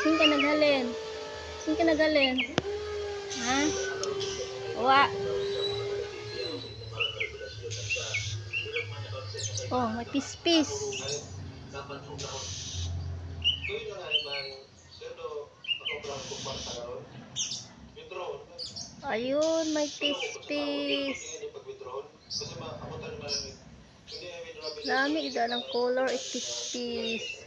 Saan ka naghalin? Saan ka naghalin? Ha? Wa. Oh, may pispis. Ayun, may pispis. Dami ida ng color pispis.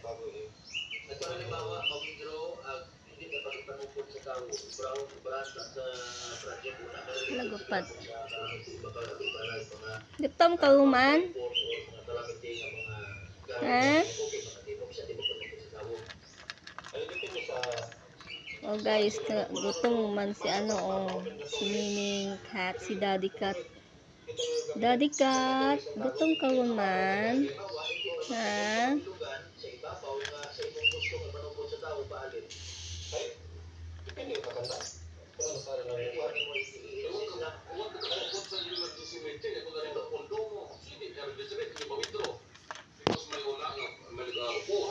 Nagupad. Diptam ka human? Ha? Oh guys, gutom man si si Nining Cat, si Daddy Cat. Daddy Cat, gutom ka man? Ha?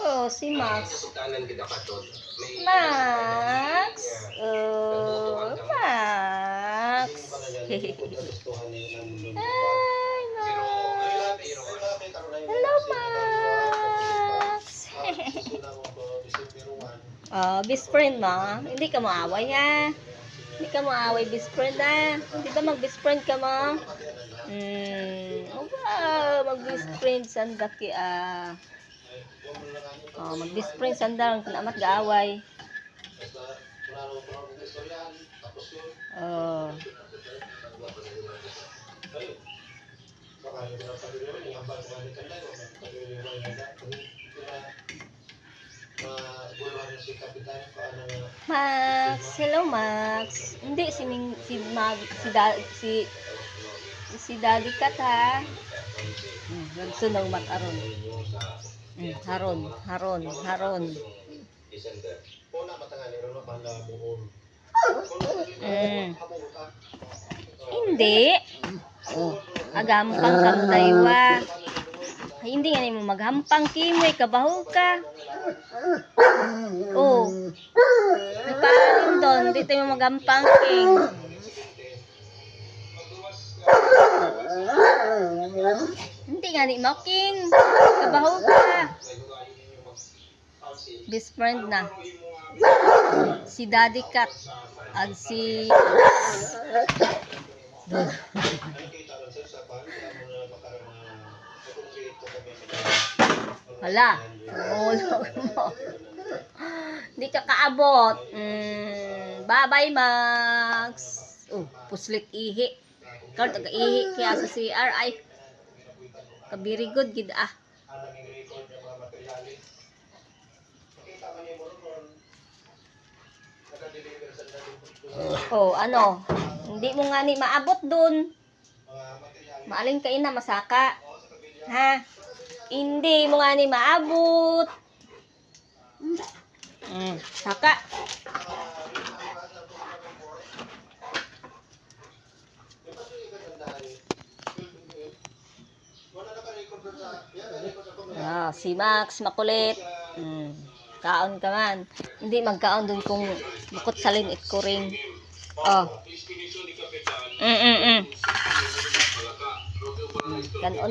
Oh, si Max. Max. Oh, Max. Hi, Max. Hello, Max. Oh, best friend mo? Hindi ka maaway, ha? Hindi ka maaway, best friend, ha? Hindi ba mag-best friend ka mo? Wow, mag-best friend, sandaki, Oh, mag-best friend, sandang, amat gaaway. Oh. Max, hello Max. Hindi si Daddy Cat ha. Nagsunog mag-aron. Haron. Hindi. Oh, agampang ka mo daywa. Ay, hindi nga mo maghampang kimoy, kabaho ka. Oh. Nagpaalim doon, hindi tayo maghampang king. Hindi nga ni mo king. Kabaho ka. Best friend na. Si Daddy Cat. At si... Hala, ulog mo. Hindi ka kaabot. Bye-bye, Max. Oh, puslit ihi. Ikaw taga-ihi kaya sa CR ay kabiri good gid ah. Oh, ano? Hindi mo nga ni maabot dun. Maalin ka ina masaka. Ha? Hindi mo nga ni maabot. Saka. Si Max makulit. Kaon ka man. Hindi magkaon dun kung bukot salin ikuring. Oh. Kanon